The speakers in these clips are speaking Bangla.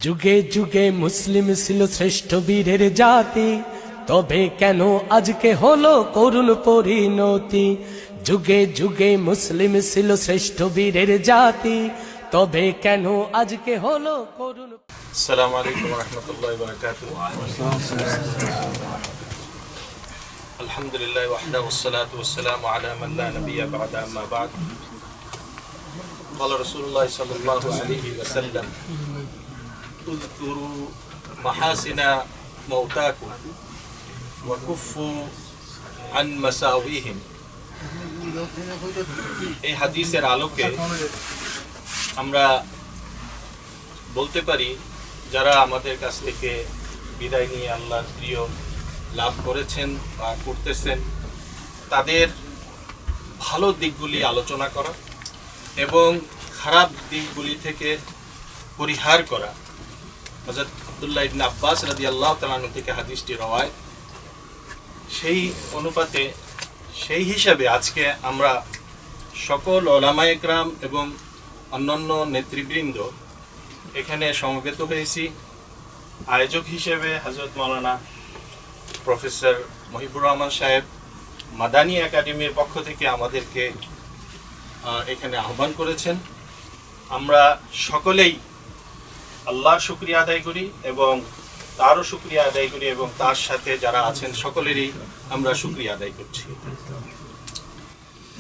যুগে যুগে মুসলিম ছিল শ্রেষ্ঠ বীরের জাতি, তবে কেন আজকে হলো করুণ পরিণতি। যুগে যুগে মুসলিম ছিল শ্রেষ্ঠ বীরের জাতি, তবে কেন আজকে হলো করুণ। আসসালামু আলাইকুম ওয়া রাহমাতুল্লাহি ওয়া বারাকাতুহু। আলহামদুলিল্লাহ ওয়াহদাহু ওয়াসসালাতু ওয়াসসালামু আলা মান লা নাবিয়্যা বা'দা, আম্মা বা'দ। ক্বালা রাসূলুল্লাহ সাল্লাল্লাহু আলাইহি ওয়াসাল্লাম, উযকুরু মাহাসিনা মাওতাকুম ওয়া কুফফু আন মাসাওয়িহিম। এই হাদিসের আলোকে আমরা বলতে পারি, যারা আমাদের কাছ থেকে বিদায় নিয়ে আল্লাহর প্রিয় লাভ করেছেন বা করতেছেন, তাদের ভালো দিকগুলি আলোচনা করা এবং খারাপ দিকগুলি থেকে পরিহার করা। হযরত আব্দুল্লাহ ইবনে আব্বাস রাদিয়াল্লাহু তাআলা আনহু থেকে হাদিসটি রওয়ায়াত। সেই অনুপাতে সেই হিসাবে আজকে আমরা সকল উলামায়ে কেরাম এবং অন্যান্য নেতৃবৃন্দ এখানে সমবেত হয়েছি। আয়োজক হিসেবে হযরত মাওলানা প্রফেসর মহিবুর রহমান সাহেব মাদানী একাডেমির পক্ষ থেকে আমাদেরকে এখানে আহ্বান করেছেন। আমরা সকলেই আল্লাহর শুকরিয়া আদায় করি এবং তারও শুকরিয়া আদায় করি এবং তার সাথে যারা আছেন সকলেরই আমরা শুকরিয়া আদায় করছি।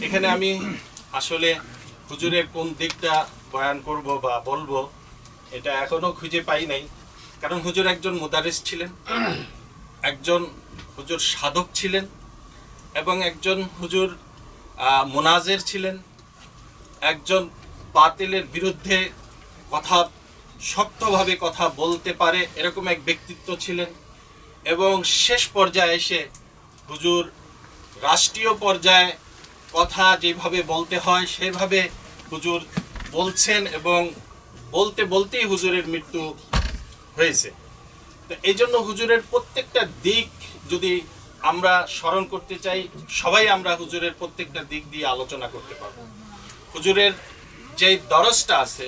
এখানে আমি আসলে হুজুরের কোন দিকটা বয়ান করব বা বলবো এটা এখনো খুঁজে পাই নাই, কারণ হুজুর একজন মুদারিস ছিলেন, একজন হুজুর সাধক ছিলেন এবং একজন হুজুর মুনাজের ছিলেন, একজন বাতিলের বিরুদ্ধে শক্তভাবে কথা বলতে পারে এরকম এক ব্যক্তিত্ব ছিলেন। এবং শেষ পর্যায়ে এসে হুজুর রাষ্ট্রীয় পর্যায়ে কথা যেভাবে বলতে হয় সেভাবে হুজুর বলছেন এবং বলতে বলতেই হুজুরের মৃত্যু হয়েছে। তো এই জন্য হুজুরের প্রত্যেকটা দিক যদি আমরা স্মরণ করতে চাই, সবাই আমরা হুজুরের প্রত্যেকটা দিক দিয়ে আলোচনা করতে পারবো। হুজুরের যে দরজটা আছে,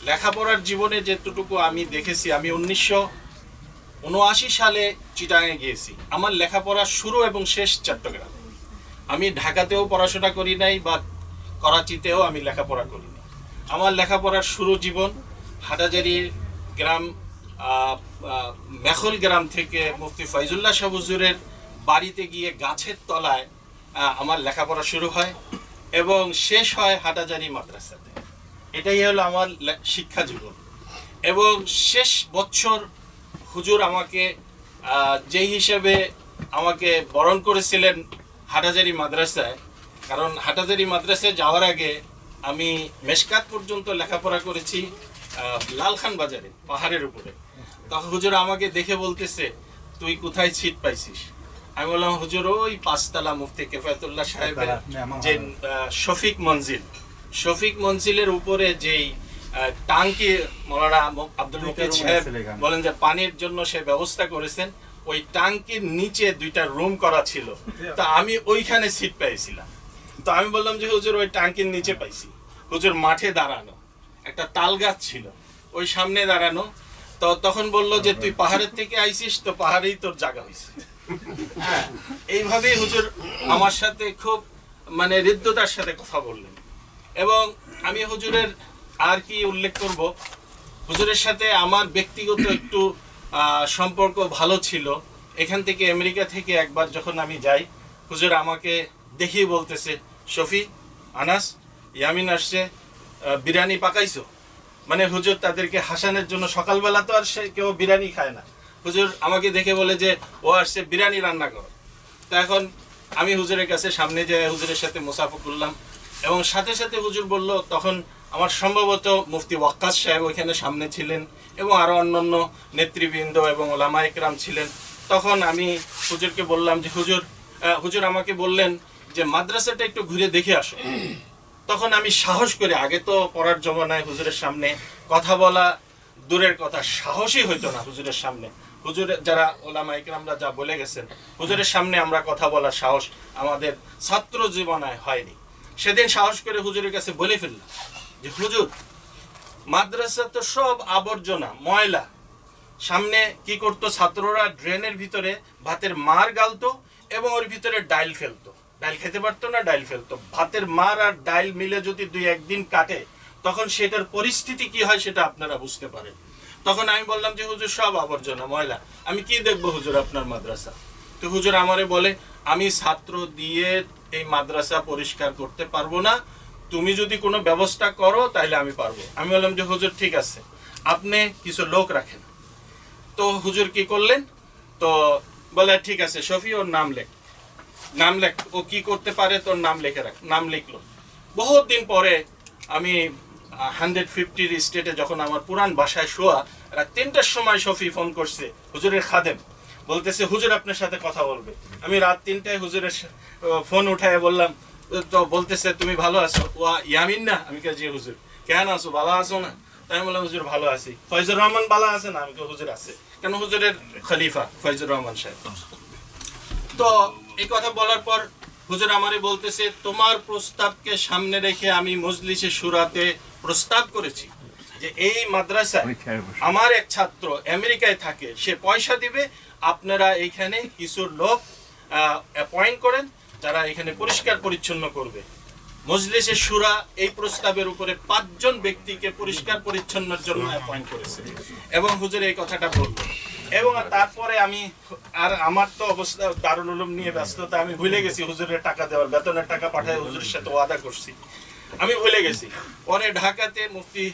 লেখাপড়ার জীবনে যেটুকু আমি দেখেছি, আমি 1979 সালে চিটাগাঙে গিয়েছি। আমার লেখাপড়া শুরু এবং শেষ চট্টগ্রাম। আমি ঢাকাতেও পড়াশোনা করি নাই বা করাচিতেও আমি লেখাপড়া করি নাই। আমার লেখাপড়ার শুরু জীবন হাটাজারির গ্রাম, মেখল গ্রাম থেকে মুফতি ফয়জুল্লাহ শাহ হুজুরের বাড়িতে গিয়ে গাছের তলায় আমার লেখাপড়া শুরু হয় এবং শেষ হয় হাটাজারি মাদ্রাসাতে। এটাই হলো আমার শিক্ষা জীবন। এবং শেষ বছর হুজুর আমাকে যেই হিসেবে আমাকে বরণ করেছিলেন হাটাজারি মাদ্রাসায়, কারণ হাটাজারি মাদ্রাসায় যাওয়ার আগে আমি মেশকাত পর্যন্ত লেখাপড়া করেছি লালখান বাজারে, পাহাড়ের উপরে। তখন হুজুর আমাকে দেখে বলতেছে, তুই কোথায় সিট পাইছিস? আমি বললাম, হুজুর ওই ৫ তলা মুফতি কিফায়াতুল্লাহ সাহেবের যে শফিক মঞ্জিলের উপরে যেই টাঙ্কি মাওলানা আব্দুল মুকিত সাহেব বলেন যে পানির জন্য সে ব্যবস্থা করেছেন, ওই টাঙ্কির নিচে 2টা রুম করা ছিল। তা আমি ওইখানে সিট পেয়েছিলাম। তো আমি বললাম যে হুজুর ওই টাঙ্কির নিচে পাইছি। হুজুর মাঠে দাঁড়ানো, একটা তাল গাছ ছিল ওই সামনে দাঁড়ানো। তো তখন বলল যে তুই পাহাড়ের থেকে আইছিস, তো পাহাড়েই তোর জায়গা হয়েছে। হ্যাঁ, এইভাবেই হুজুর আমার সাথে খুব হৃদ্যতার সাথে কথা বললেন। এবং আমি হুজুরের আর কি উল্লেখ করব, হুজুরের সাথে আমার ব্যক্তিগত একটু সম্পর্ক ভালো ছিল। এখান থেকে আমেরিকা থেকে একবার যখন আমি যাই, হুজুর আমাকে দেখেই বলতেছে, শফি, আনাস, ইয়ামিন আসছে, বিরিয়ানি পাকাইছো? হুজুর তাদেরকে হাসানের জন্য, সকালবেলা তো আর সে কেউ বিরিয়ানি খায় না, হুজুর আমাকে দেখে বলে যে ও আসছে বিরিয়ানি রান্না করো। তো এখন আমি হুজুরের কাছে সামনে যেয়ে হুজুরের সাথে মুসাফা করলাম এবং সাথে সাথে হুজুর বলল, তখন আমার সম্ভবত মুফতি ওয়াক্কাস সাহেব ওইখানে সামনে ছিলেন এবং আরও অন্যান্য নেতৃবৃন্দ এবং ওলামায়ে কেরাম ছিলেন। তখন আমি হুজুরকে বললাম যে হুজুর আমাকে বললেন যে মাদ্রাসাটা একটু ঘুরে দেখে আসো। তখন আমি সাহস করে, আগে তো পড়ার জমানায় হুজুরের সামনে কথা বলা দূরের কথা, সাহসই হইতো না হুজুরের সামনে। হুজুরের যারা ওলামায়ে কেরামরা যা বলে গেছেন, হুজুরের সামনে আমরা কথা বলার সাহস আমাদের ছাত্র জীবনে হয়নি। সেদিন সাহস করে হুজুরের কাছে বলে ফেললাম যে হুজুর, মাদ্রাসা তো সব আবর্জনা ময়লা। সামনে কি করতো ছাত্ররা, ড্রেনের ভিতরে ভাতের মার গালতো এবং ওর ভিতরে ডাইল ফেলতো। ডাইল খেতে পারতো না, ডাইল ফেলতো। ভাতের মার আর ডাইল মিলে যদি 2-1 দিন কাটে তখন সেটার পরিস্থিতি কি হয় সেটা আপনারা বুঝতে পারেন। তখন আমি বললাম যে হুজুর সব আবর্জনা ময়লা, আমি কি দেখবো হুজুর আপনার মাদ্রাসা? তো হুজুর আমারে বলে, আমি ছাত্র দিয়ে এই মাদ্রাসা পরিষ্কার করতে পারবো না, তুমি যদি কোনো ব্যবস্থা করো তাহলে আমি পারবো। আমি বললাম যে হুজুর ঠিক আছে, আপনি কিছু লোক রাখেন। তো হুজুর কি করলেন, তো বলে ঠিক আছে শফি ওর নাম লেখ, নাম লেখ, ও কি করতে পারে তোর নাম লিখে রাখ। নাম লিখলো। বহুত দিন পরে আমি 150 স্টেটে যখন আমার পুরান বাসায় শোয়া, রাত 3টার সময় শফি ফোন করছে, হুজুরের খাদেম, বলতেছে হুজুর আপনার সাথে কথা বলবে। আমি রাত 3টায় হুজুরের ফোন উঠায় বললাম, তো বলতেছে তুমি ভালো আছো? ও ইয়ামিন না? আমি কে জি হুজুর। কেন আছো, ভালো আছো না? তাই আমি বললাম হুজুর ভালো আছি। ফয়জুর রহমান ভালো আছে না? আমি কে হুজুর আছে। কেন হুজুরের খলিফা ফয়জুর রহমান সাহেব। তো এই কথা বলার পর হুজুর আমারে বলতেছে, তোমার প্রস্তাবকে সামনে রেখে আমি মজলিসে শুরাতে প্রস্তাব করেছি যে এই মাদ্রাসায় আমার এক ছাত্র আমেরিকায় থাকে, সে পয়সা দিবে, আপনারা এইখানে কিছু লোক অ্যাপয়েন্ট করেন যারা এখানে পরিষ্কার পরিচ্ছন্ন করবে। মজলিসে শুরা এই প্রস্তাবের উপরে 5 জন ব্যক্তিকে পরিষ্কার পরিচ্ছন্নের জন্য অ্যাপয়েন্ট করেছে এবং হুজুর এই কথাটা বলল। এবং তারপরে আমি আর আমার তো অবস্থা দারুল উলুম নিয়ে ব্যস্ততা, আমি ভুলে গেছি হুজুরের টাকা দেওয়ার, বেতনের টাকা পাঠায় হুজুরের সাথে ওয়াদা করছি, আমি ভুলে গেছি। পরে ঢাকাতে মুফতি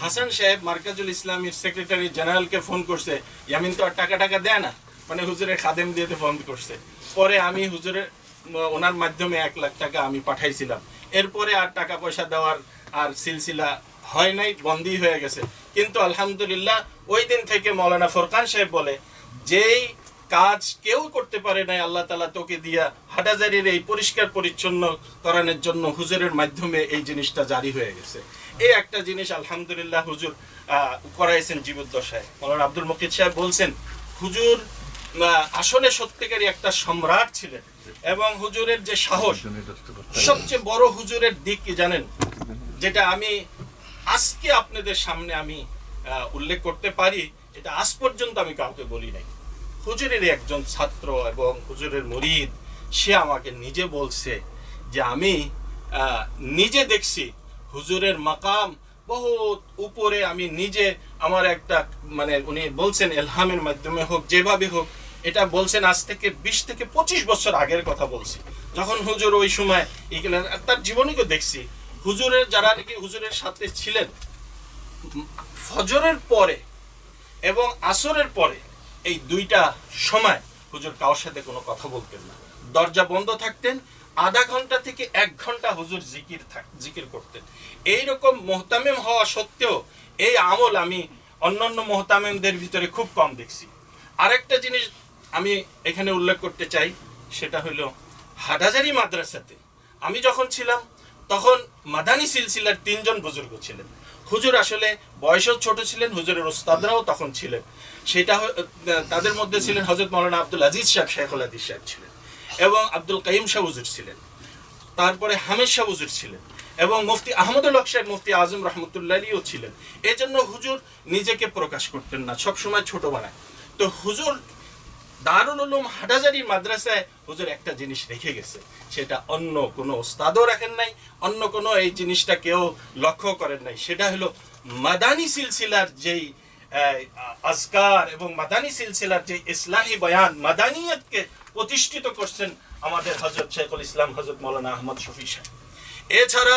হাসান সাহেব মার্কাজুল ইসলামীর সেক্রেটারি জেনারেলকে ফোন করছে, ইয়ামিন তো আর টাকা দেয় না, মানে হুজুরের খাদেম দিয়ে ফোন করছে। পরে আমি হুজুরের ওনার মাধ্যমে 1 লাখ টাকা আমি পাঠাইছিলাম। এরপরে আর টাকা পয়সা দেওয়ার আর সিলসিলা হয় নাই, বন্ধই হয়ে গেছে। কিন্তু আলহামদুলিল্লাহ ওই দিন থেকে মৌলানা ফোরকান সাহেব বলে, যেই কাজ কেউ করতে পারে নাই আল্লাহ তাআলা তোকে দিয়া হাটাজারির এই পরিষ্কার পরিচ্ছন্ন করানোর জন্য হুজুরের মাধ্যমে এই জিনিসটা জারি হয়ে গেছে। এই একটা জিনিস আলহামদুলিল্লাহ হুজুর করাইছেন জীবদ্দশায়। মৌলানা আব্দুল মুকিত সাহেব বলছেন, হুজুর আসলে সত্যিকারই একটা সম্রাট ছিলেন এবং হুজুরের যে সাহস, সবচেয়ে বড় হুজুরের দিক কি জানেন, যেটা আমি আজকে আপনাদের সামনে আমি উল্লেখ করতে পারি, এটা আজ পর্যন্ত আমি কাউকে বলি নাই। হুজুরের একজন ছাত্র এবং হুজুরের মুরিদ, সে আমাকে নিজে বলছে যে আমি নিজে দেখছি হুজুরের মাকাম বহুত উপরে, আমি নিজে আমার একটা মানে উনি বলছেন এলহামের মাধ্যমে হোক যেভাবে হোক, এটা বলছেন আজ থেকে 20 থেকে 25 বছর আগের কথা বলছি, যখন হুজুর ওই সময় এগুলো তার জীবনীকে দেখছি। হুজুরের যারা নাকি হুজুরের সাথে ছিলেন, ফজরের পরে এবং আসরের পরে এই 2টা সময় হুজুর কারোর সাথে কোনো কথা বলতেন না, দরজা বন্ধ থাকতেন, আধা ঘন্টা থেকে 1 ঘন্টা হুজুর জিকির করতেন। এইরকম মুহতামিম হওয়া সত্ত্বেও এই আমল আমি অন্যান্য মুহতামিমদের ভিতরে খুব কম দেখছি। আরেকটা জিনিস আমি এখানে উল্লেখ করতে চাই, সেটা হলো হাটহাজারী মাদ্রাসাতে আমি যখন ছিলাম তখন মাদানী সিলসিলার 3 জন বুজুর্গ ছিলেন। হুজুর আসলে বয়সও ছোট ছিলেন, হুজুরের উস্তাদরাও তখন ছিলেন। সেটা তাদের মধ্যে ছিলেন হযরত মাওলানা আব্দুল আজিজ সাহেব, শেখুল হাদিস সাহেব ছিলেন, এবং আব্দুল কাইয়ুম শাহ হুজুর ছিলেন, তারপরে হামিদ শাহ হুজুর ছিলেন, এবং মুফতি আহমদুল হক সাহেব মুফতি আজম রহমতুল্লাহ আলীও ছিলেন। এই জন্য হুজুর নিজেকে প্রকাশ করতেন না, সবসময় ছোট বানায়। তো হুজুর দারুল উলুম হাটহাজারী মাদ্রাসায় হুজুর একটা জিনিস রেখে গেছে, সেটা অন্য কোনো ওস্তাদও রাখেন নাই, অন্য কোনো এই জিনিসটা কেউ লক্ষ্য করেন নাই। সেটা হলো মাদানী সিলসিলার যেই আজকার এবং মাদানী সিলসিলার যে ইসলাহি বয়ান, মাদানিয়তকে প্রতিষ্ঠিত করছেন আমাদের হযরত শেখুল ইসলাম হযরত মাওলানা আহমদ শফি সাহেব। এছাড়া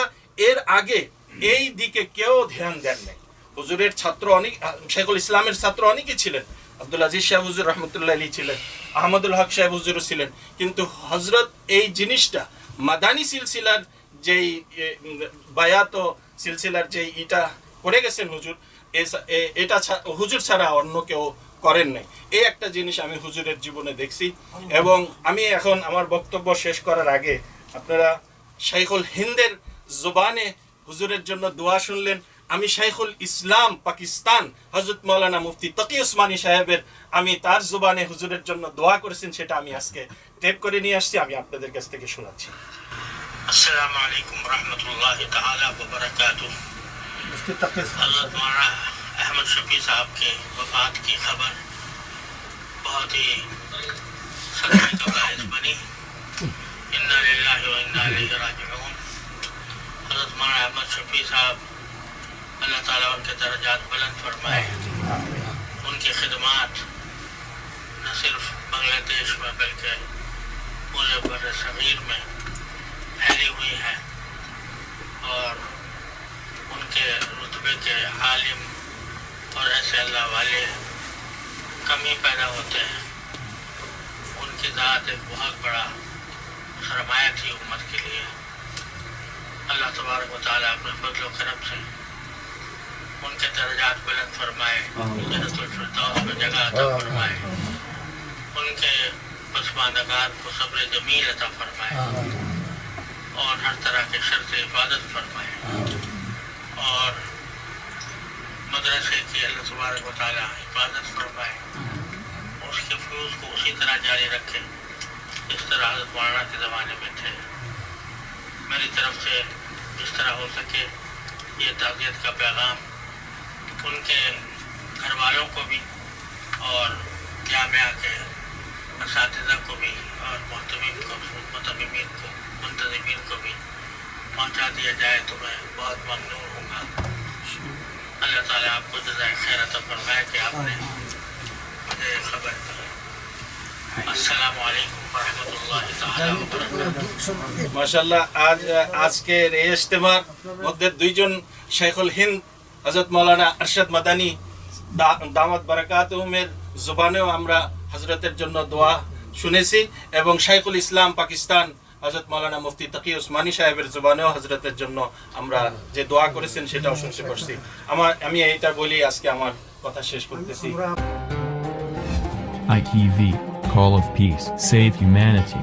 এর আগে এই দিকে কেউ ধ্যান দেন নাই। হুজুরের ছাত্র অনেক, শেখুল ইসলামের ছাত্র অনেকেই ছিলেন, আব্দুল আজিজ সাহেব হুজুর রহমতুল্লাহ আলী ছিলেন, আহমদুল হক সাহেব হুজুরও ছিলেন, কিন্তু হযরত এই জিনিসটা মাদানী সিলসিলার যেই বায়াত সিলসিলার যেই এটা করে গেছেন হুজুর, এটা হুজুর ছাড়া অন্য কেউ করেন নাই। এই একটা জিনিস আমি হুজুরের জীবনে দেখছি। এবং আমি এখন আমার বক্তব্য শেষ করার আগে আপনারা শাইখুল হিন্দের জবানে হুজুরের জন্য দোয়া শুনলেন। আমি শাইখুল ইসলাম পাকিস্তান হযরত মাওলানা মুফতি তকি উসমানী সাহেবের আমি তার জবানে হুজুরের জন্য দোয়া করেছেন, সেটা আমি আজকে টেপ করে নিয়ে আসছি, আমি আপনাদের কাছ থেকে শোনাচ্ছি। আসসালামু আলাইকুম ওয়া রাহমাতুল্লাহি তাআলা ওয়া বারাকাতুহু। حضرت مولانا احمد شفیع صاحب کے وفات کی خبر بہت ہی صدمے کا باعث بنی. انا للہ و انا الیہ راجعون. حضرت مولانا احمد شفیع صاحب اللہ تعالیٰ ان کے درجات بلند فرمائے. ان کی خدمات نہ صرف بنگلہ دیش میں بلکہ پورے بر صغیر میں پھیلی ہوئی ہیں اور ان کے رتبے کے عالم اور ایسے اللہ والے کم ہی پیدا ہوتے ہیں. ان کی ذات ایک بہت بڑا سرمایہ تھی امت کے لیے. اللہ تبارک و تعالیٰ اپنے فضل و کرم سے ان کے درجات بلند فرمائے, جنت الفردوس میں جگہ عطا فرمائے, ان کے پسماندگان کو صبر جمیل عطا فرمائے اور ہر طرح کے شر سے حفاظت فرمائے اور مدرسے کی اللہ تبارک و تعالیٰ حفاظت فرمائے. اس کے فیوز کو اسی طرح جاری رکھے جس طرح حضرت مولانا کے زمانے میں تھے. میری طرف سے جس طرح ہو سکے یہ تعزیت کا پیغام ان کے گھر والوں کو بھی اور جامعہ کے اساتذہ کو بھی اور منتظمین کو بھی پہنچا دیا جائے تو میں بہت ممنون ہوں گا. اللہ تعالیٰ آپ کو جزائے خیر عطا فرمائے کہ آپ نے مجھے خبر دی. السلام علیکم ورحمۃ اللہ تعالیٰ وبرکاتہ. মাশাআল্লাহ, আজকের এই ইজতেমার মধ্যে দুইজন শাইখুল হিন্দ হযরত মাওলানা আরশাদ মাদানী দামাত বারাকাতুহুমের জবানেও আমরা হযরতের জন্য দোয়া শুনেছি এবং শাইখুল ইসলাম পাকিস্তান হযরত মাওলানা মুফতি তাকি উসমানী সাহেবের জবানেও হযরতের জন্য আমরা যে দোয়া করেছেন সেটাও শুনতে পারছি. আমি এইটা বলি আজকে আমার কথা শেষ করতেছি. ITV, Call of Peace, Save Humanity.